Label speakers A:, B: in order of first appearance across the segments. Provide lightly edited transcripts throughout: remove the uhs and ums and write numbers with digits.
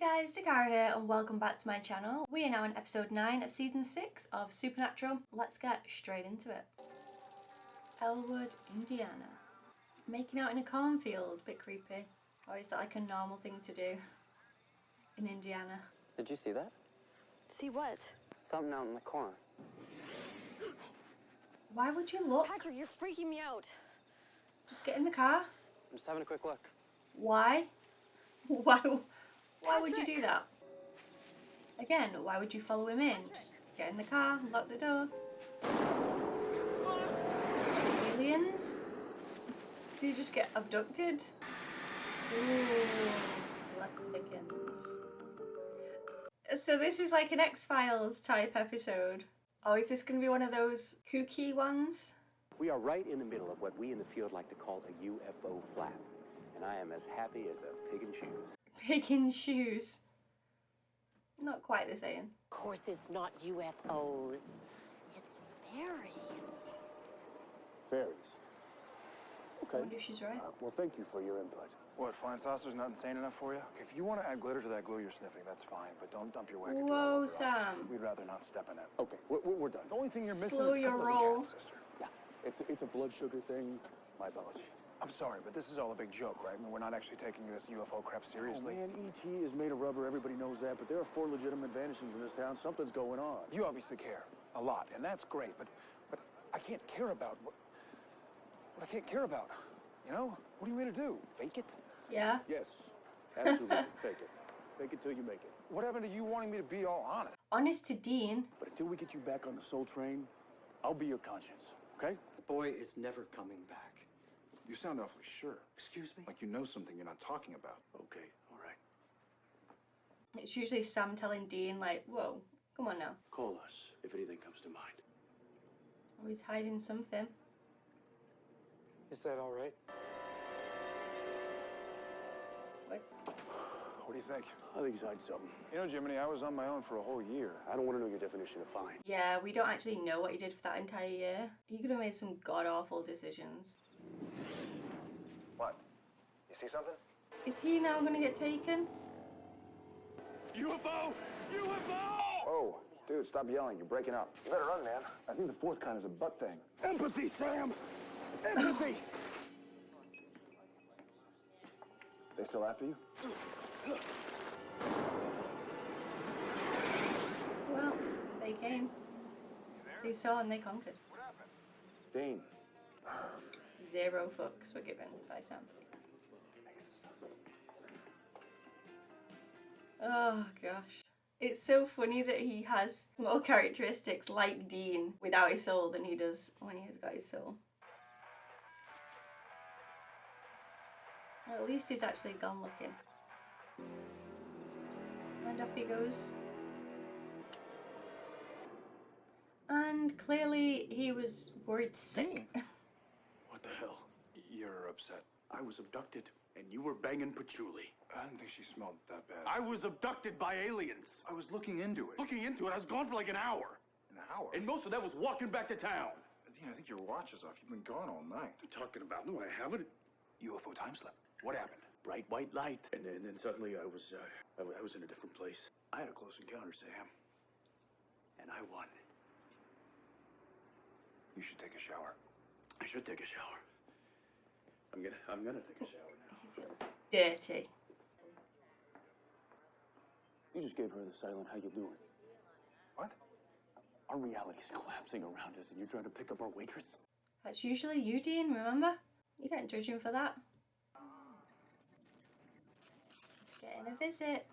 A: guys, Dakara here and welcome back to my channel. We are now in episode 9 of season 6 of Supernatural. Let's get straight into it. Elwood, Indiana. Making out in a cornfield, bit creepy. Or is that like a normal thing to do in Indiana?
B: Did you see that?
C: See what?
B: Something out in the corn.
A: Why would you look?
C: Patrick, you're freaking me out.
A: Just get in the car.
B: I'm just having a quick look.
A: Why? Why would you do that? Again, why would you follow him in? Just get in the car, lock the door. Aliens? Do you just get abducted? Ooh, luck pickings. So this is like an X-Files type episode. Oh, is this going to be one of those kooky ones?
D: We are right in the middle of what we in the field like to call a UFO flap. And I am as happy as a pig in shoes.
A: Pig in shoes. Not quite the same.
C: Of course it's not UFOs. It's fairies.
E: Fairies.
A: I
E: Okay.
A: wonder if she's right.
E: Well, thank you for your input.
F: What, flying saucer's not insane enough for you? If you want to add glitter to that glue you're sniffing, that's fine, but don't dump your wagon.
A: Whoa, Sam.
F: We'd rather not step in it.
E: Okay, we're done.
F: The only thing you're missing
A: Slow
F: is a
A: your
F: couple
A: roll.
F: of gas, sister.
E: Yeah, it's a blood sugar thing. My apologies.
F: I'm sorry, but this is all a big joke, right? I mean, we're not actually taking this UFO crap
E: Oh,
F: seriously.
E: man, E.T. is made of rubber. Everybody knows that. But there are 4 legitimate vanishings in this town. Something's going on.
F: You obviously care a lot, and that's great, but I can't care about what I can't care about. You know? What do you mean to do? Fake it?
A: Yeah?
E: Yes, absolutely. Fake it. Fake it till you make it.
F: What happened to you wanting me to be all honest?
A: Honest to Dean.
E: But until we get you back on the soul train, I'll be your conscience. Okay?
D: The boy is never coming back.
F: You sound awfully sure.
D: Excuse me?
F: Like you know something you're not talking about.
E: Okay, all right.
A: It's usually Sam telling Dean, like, whoa, come on now.
E: Call us if anything comes to mind.
A: Oh, he's hiding something.
F: Is that all right?
A: What?
F: What do you think?
E: I think he's hiding something.
F: You know, Jiminy, I was on my own for a whole year.
E: I don't want to know your definition of fine.
A: Yeah, we don't actually know what he did for that entire year. He could have made some god-awful decisions.
F: What? You see something?
A: Is he now going to get taken?
F: UFO! UFO! Oh, dude, stop yelling. You're breaking up. You better run, man. I think the fourth kind is a butt thing. Empathy, Sam! Empathy! They still after you?
A: Well, they came. They saw and they conquered.
E: Dane.
A: 0 fucks were given by Sam. Oh gosh. It's so funny that he has more characteristics like Dean without his soul than he does when he's got his soul. Or at least he's actually gone looking. And off he goes. And clearly he was worried sick.
G: What the hell? You're upset. I was abducted, and you were banging patchouli.
F: I didn't think she smelled that bad.
G: I was abducted by aliens.
F: I was looking into it.
G: Looking into it, I was gone for like an hour.
F: An hour?
G: And most of that was walking back to town.
F: Dean, I think your watch is off. You've been gone all night.
G: What are you talking about? No, I haven't.
F: UFO time slip. What happened?
G: Bright white light. And then suddenly I was in a different place. I had a close encounter, Sam. And I won.
F: You should take a shower.
G: I should take a shower. I'm gonna take a shower now.
A: He feels dirty.
E: You just gave her the silent how you doing.
F: What?
E: Our reality's collapsing around us and you're trying to pick up our waitress?
A: That's usually you, Dean, remember? You can't judge him for that. He's getting a visit.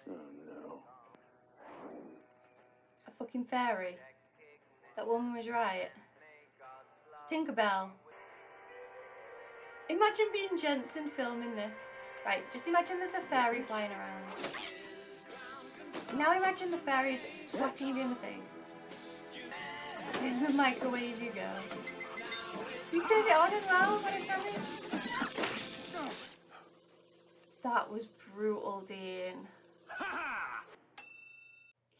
E: Oh no.
A: A fucking fairy. That woman was right. It's Tinkerbell. Imagine being Jensen filming this. Right, just imagine there's a fairy flying around. Now imagine the fairies swatting you in the face. In the microwave you go. You turned it on as well, what a savage. That was brutal, Dean.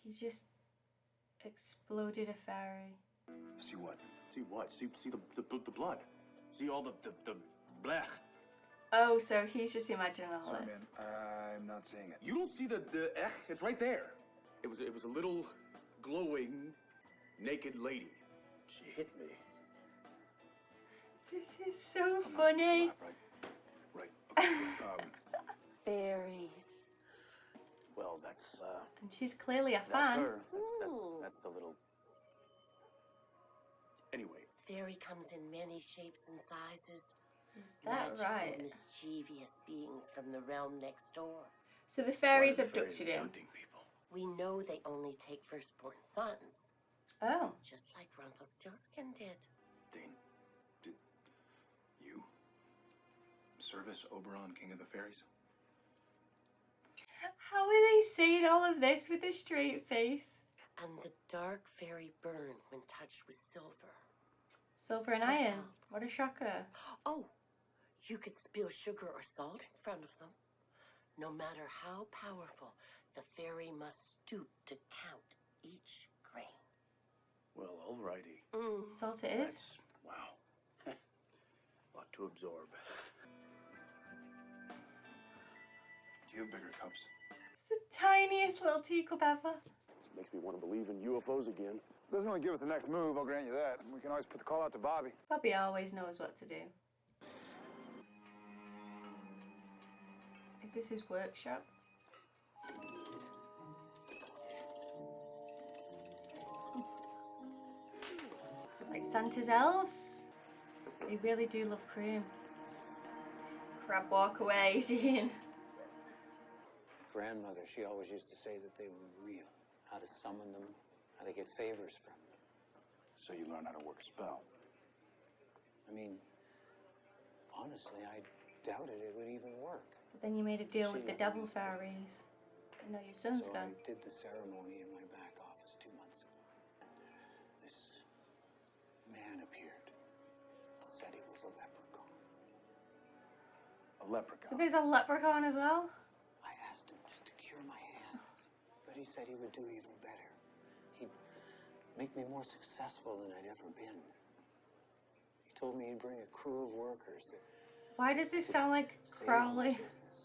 A: He just exploded a fairy.
G: See what? See what? See the blood. See all the blech.
A: Oh, so he's just imagining all
F: Sorry,
A: this.
F: man. I'm not seeing it.
G: You don't see the it's right there. It was a little glowing naked lady. She hit me.
A: This is so funny.
G: Right. Okay.
C: Fairies.
D: Well, that's
A: And she's clearly a
D: that's
A: fan.
D: her.
C: Ooh.
D: That's the little.
G: Anyway,
C: Fairy comes in many shapes and sizes.
A: Is that
C: Magical,
A: right?
C: mischievous beings from the realm next door.
A: So the
G: why
A: fairies
G: are the fairies
A: abducted him.
G: abducting people?
C: We know they only take firstborn sons,
A: Oh.
C: just like Rumpelstiltskin did.
F: Dane, did you service Oberon, King of the Fairies?
A: How are they saying all of this with a straight face?
C: And the dark fairy burn when touched with silver.
A: Silver and iron. What a shocker.
C: Oh, you could spill sugar or salt in front of them. No matter how powerful, the fairy must stoop to count each grain.
G: Well, alrighty.
A: Salt it is.
G: Wow. Lot to absorb.
F: Do you have bigger cups?
A: It's the tiniest little teacup ever.
E: Makes me want to believe in UFOs again.
F: Doesn't really give us the next move, I'll grant you that. We can always put the call out to Bobby.
A: Bobby always knows what to do. Is this his workshop? Like Santa's elves? They really do love cream. Crap, walk away, Jean.
D: Grandmother, she always used to say that they were real. How to summon them, how to get favors from them.
F: So you learn how to work a spell.
D: I mean, honestly, I doubted it would even work.
A: But then you made a deal with the devil fairies. And now your son's
D: So
A: gone.
D: I did the ceremony in my back office 2 months ago. This man appeared. Said he was a leprechaun.
F: A leprechaun.
A: So there's a leprechaun as well?
D: I asked him just to cure my hands, but he said he would do even better. He'd make me more successful than I'd ever been. He told me he'd bring a crew of workers that
A: Why does this sound like
D: save my
A: Crowley?
D: business,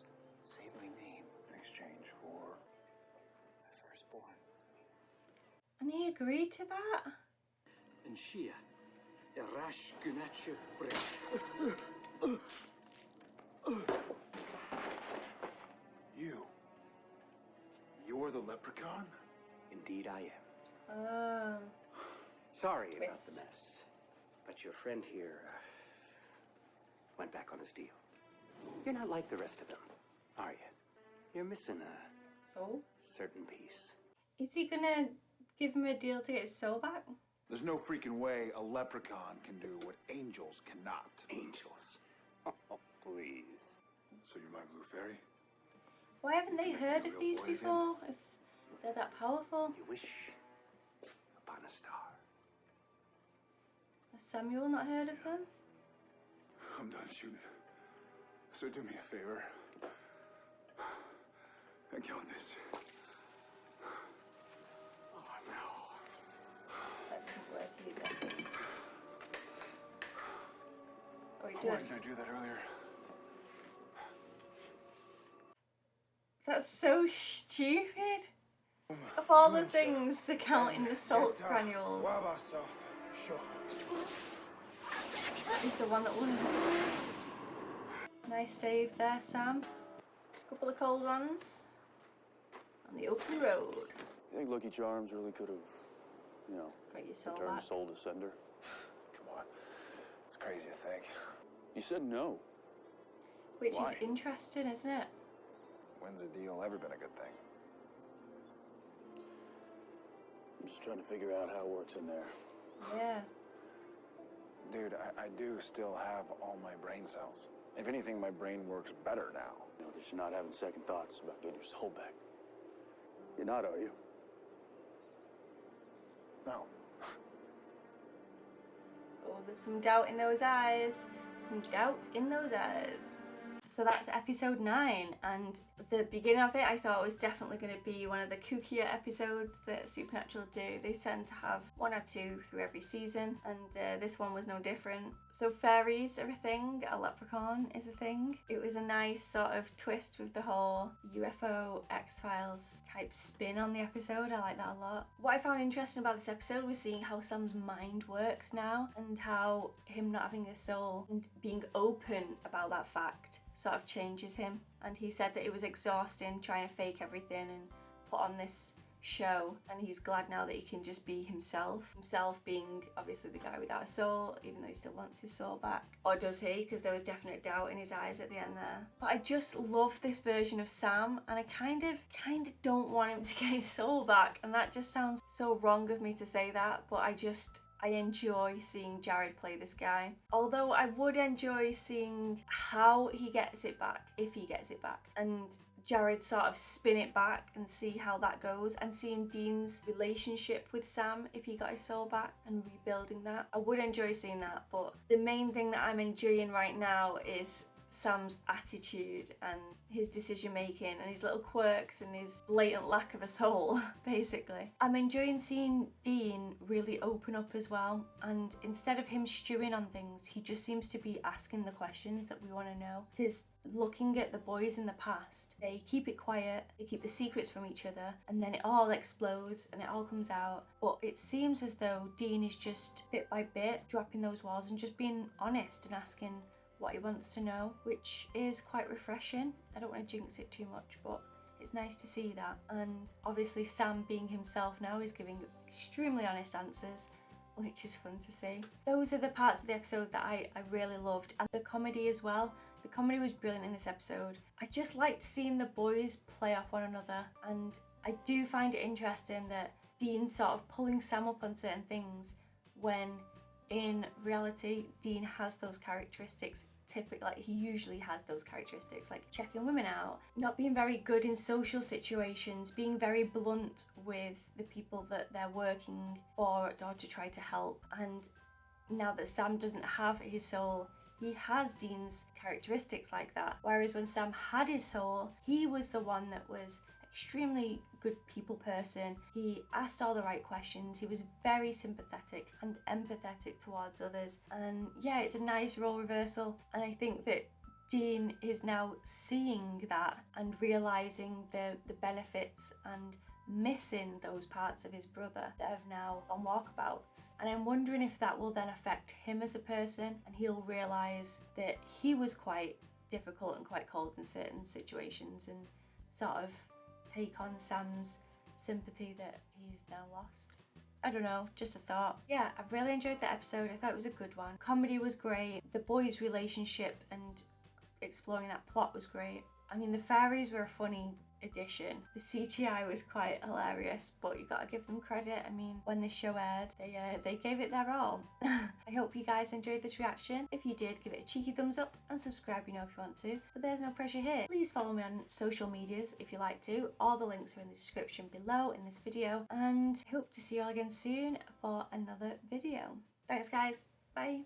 D: save my name,
F: In exchange for...
D: my firstborn.
A: And he agreed to that?
G: And Shia, Rash Gunache
F: You're the leprechaun?
G: Indeed I am.
A: Oh.
G: Sorry about
A: Twist.
G: the mess. But your friend here went back on his deal. You're not like the rest of them, are you? You're missing a
A: So?
G: certain piece.
A: Is he gonna give him a deal to get his soul back?
F: There's no freaking way a leprechaun can do what angels cannot.
G: Angels. Oh, please.
F: So you're my blue fairy?
A: Why haven't they
F: Make me
A: heard
F: a
A: of
F: real
A: these
F: boy again.
A: before? If they're that powerful?
G: You wish upon a star.
A: Has Samuel not heard of them?
F: I'm done shooting. So do me a favor. And count this.
G: Oh, no.
A: That doesn't work either. Oh, he
F: Why
A: does.
F: didn't I do that earlier?
A: That's so stupid. Of all the things to count in the salt granules, that is the one that works. Nice save there, Sam. Couple of cold ones. On the open road.
E: You think Lucky Charms really could have, you know,
A: Got your soul
E: returned
A: back.
E: soul to sender?
F: Come on. It's crazy to think.
E: You said no.
A: Which
F: Why?
A: is interesting, isn't it?
F: When's a deal ever been a good thing?
E: I'm just trying to figure out how it works in there.
A: Yeah.
F: Dude, I do still have all my brain cells. If anything, my brain works better now.
E: You know that you're not having second thoughts about getting your soul back. You're not, are you?
F: No.
A: Oh, there's some doubt in those eyes. Some doubt in those eyes. So that's episode 9, and the beginning of it I thought was definitely going to be one of the kookier episodes that Supernatural do. They tend to have 1 or 2 through every season, and this one was no different. So fairies are a thing, a leprechaun is a thing. It was a nice sort of twist with the whole UFO X-Files type spin on the episode. I like that a lot. What I found interesting about this episode was seeing how Sam's mind works now, and how him not having a soul and being open about that fact sort of changes him. And he said that it was exhausting trying to fake everything and put on this show, and he's glad now that he can just be himself being obviously the guy without a soul, even though he still wants his soul back. Or does he? Because there was definite doubt in his eyes at the end there. But I just love this version of Sam, and I kind of don't want him to get his soul back, and that just sounds so wrong of me to say that, but I enjoy seeing Jared play this guy. Although I would enjoy seeing how he gets it back, if he gets it back, and Jared sort of spin it back and see how that goes, and seeing Dean's relationship with Sam if he got his soul back and rebuilding that. I would enjoy seeing that, but the main thing that I'm enjoying right now is Sam's attitude and his decision making and his little quirks and his blatant lack of a soul, basically. I'm enjoying seeing Dean really open up as well, and instead of him stewing on things, he just seems to be asking the questions that we want to know. Because looking at the boys in the past, they keep it quiet, they keep the secrets from each other, and then it all explodes and it all comes out. But it seems as though Dean is just bit by bit dropping those walls and just being honest and asking what he wants to know, which is quite refreshing. I don't want to jinx it too much, but it's nice to see that. And obviously Sam being himself now is giving extremely honest answers, which is fun to see. Those are the parts of the episode that I really loved, and the comedy as well. The comedy was brilliant in this episode. I just liked seeing the boys play off one another, and I do find it interesting that Dean's sort of pulling Sam up on certain things when in reality Dean has those characteristics. Typically, like, he usually has those characteristics, like checking women out, not being very good in social situations, being very blunt with the people that they're working for or to try to help. And now that Sam doesn't have his soul, he has Dean's characteristics like that. Whereas when Sam had his soul, he was the one that was extremely good people person. He asked all the right questions. He was very sympathetic and empathetic towards others. And yeah, it's a nice role reversal. And I think that Dean is now seeing that and realizing the benefits and missing those parts of his brother that have now on walkabouts. And I'm wondering if that will then affect him as a person, and he'll realize that he was quite difficult and quite cold in certain situations, and sort of take on Sam's sympathy that he's now lost. I don't know, just a thought. Yeah, I've really enjoyed that episode. I thought it was a good one. Comedy was great. The boys' relationship and exploring that plot was great. I mean, the fairies were a funny addition. The CGI was quite hilarious, but you gotta give them credit. I mean, when this show aired, they gave it their all. I hope you guys enjoyed this reaction. If you did, give it a cheeky thumbs up and subscribe, you know, if you want to. But there's no pressure here. Please follow me on social medias if you like to. All the links are in the description below in this video, and I hope to see you all again soon for another video. Thanks guys, bye.